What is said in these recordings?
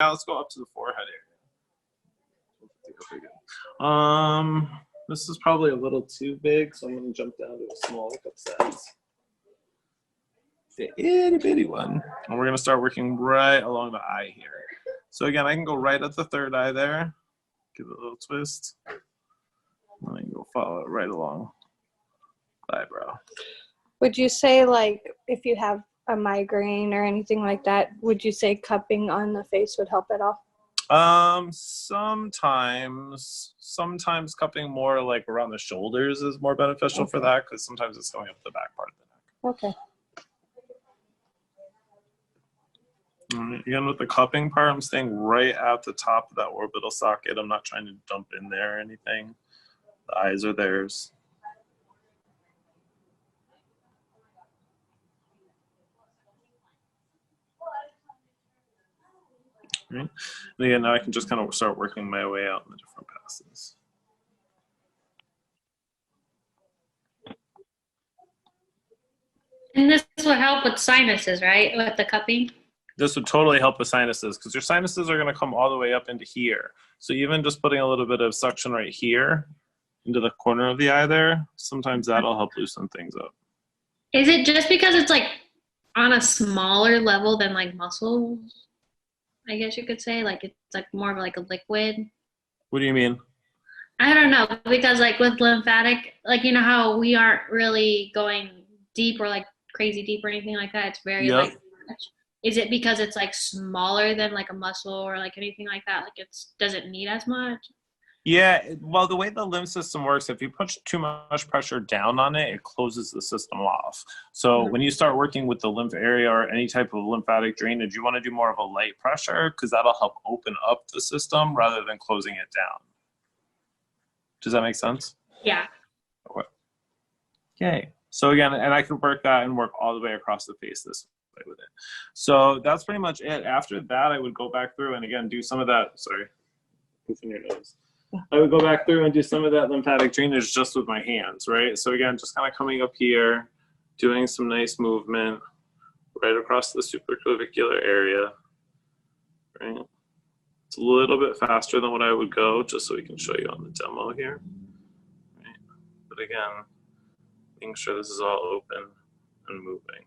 Now let's go up to the forehead area. This is probably a little too big, so I'm going to jump down to a small cup size. The itty bitty one. And we're going to start working right along the eye here. So again, I can go right at the third eye there, give it a little twist, and I can go follow it right along the eyebrow. Would you say, like, if you have a migraine or anything like that, would you say cupping on the face would help at all? Sometimes cupping more like around the shoulders is more beneficial for that, because sometimes it's going up the back part of the neck. Okay. Again, with the cupping part, I'm staying right at the top of that orbital socket. I'm not trying to dump in there or anything. The eyes are theirs. Right. And again, now I can just kind of start working my way out in the different passes. And this will help with sinuses, right? With the cupping? This would totally help with sinuses, because your sinuses are going to come all the way up into here. So even just putting a little bit of suction right here into the corner of the eye there, sometimes that'll help loosen things up. Is it just because it's like on a smaller level than like muscles? I guess you could say, like it's like more of like a liquid. What do you mean? I don't know, because like with lymphatic, like you know how we aren't really going deep or like crazy deep or anything like that. It's very like. Is it because it's like smaller than like a muscle or like anything like that? Like it's doesn't need as much? Yeah, well, the way the lymph system works, if you put too much pressure down on it, it closes the system off. So when you start working with the lymph area or any type of lymphatic drainage, you want to do more of a light pressure, because that'll help open up the system rather than closing it down. Does that make sense? Yeah. Okay. So again, and I could work that and work all the way across the face this way with it. So that's pretty much it. After that, I would go back through and again do some of that. Sorry, it's in your nose. I would go back through and do some of that lymphatic drainage just with my hands, right? So again, just kind of coming up here, doing some nice movement right across the supraclavicular area, right? It's a little bit faster than what I would go, just so we can show you on the demo here, right? But again, making sure this is all open and moving.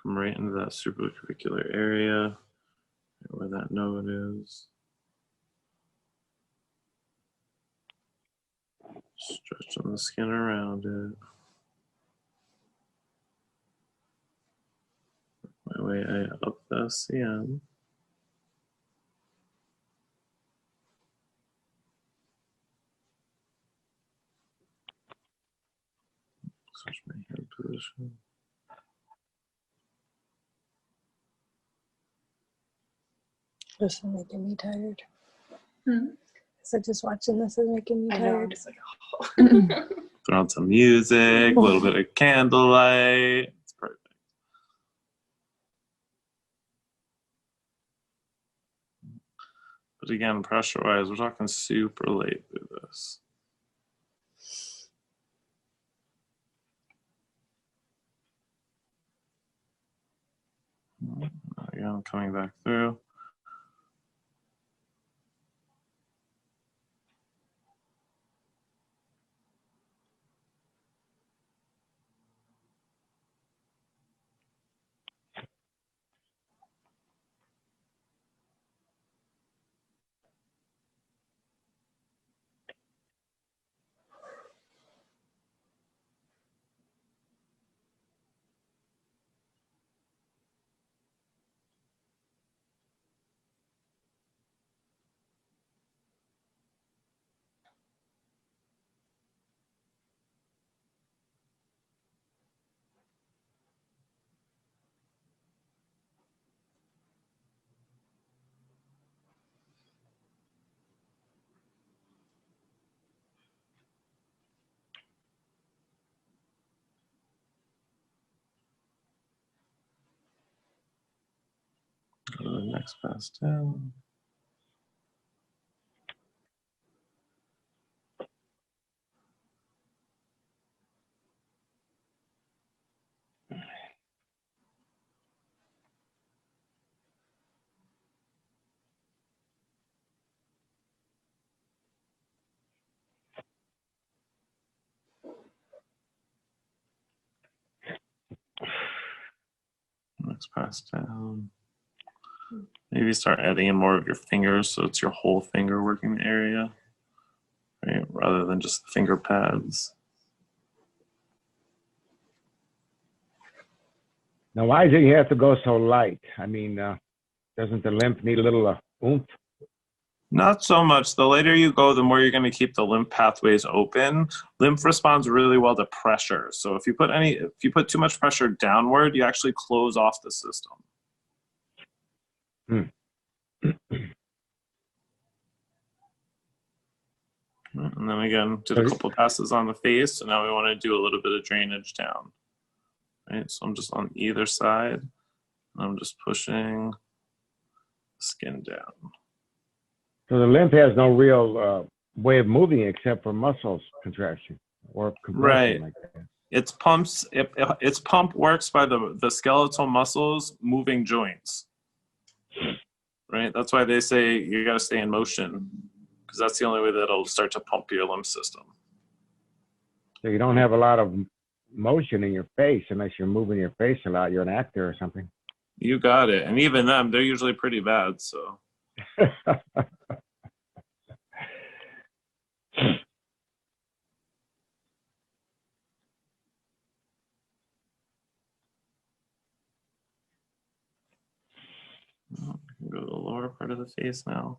Come right into that supraclavicular area, where that node is. Stretching the skin around it. My way up the SCM. Switch my hand position. This is making me tired. Hmm. So just watching this is making me tired. I'm just like, oh. Throw on some music, a little bit of candlelight. It's perfect. But again, pressure-wise, we're talking super late through this. Again, coming back through. Next pass down. Next pass down. Maybe start adding in more of your fingers so it's your whole finger working the area, right? Rather than just finger pads. Now, why do you have to go so light? I mean, doesn't the lymph need a little oomph? Not so much. The later you go, the more you're going to keep the lymph pathways open. Lymph responds really well to pressure. So if you put too much pressure downward, you actually close off the system. And then again, did a couple passes on the face. So now we want to do a little bit of drainage down. Right. So I'm just on either side. I'm just pushing the skin down. So the lymph has no real way of moving except for muscles contraction or compression. Right. Like that. Its pumps. Its pump works by the skeletal muscles moving joints. Right. That's why they say you got to stay in motion, because that's the only way that it'll start to pump your lymph system. So you don't have a lot of motion in your face unless you're moving your face a lot. You're an actor or something. You got it. And even them, they're usually pretty bad. So. Go to the lower part of the face now.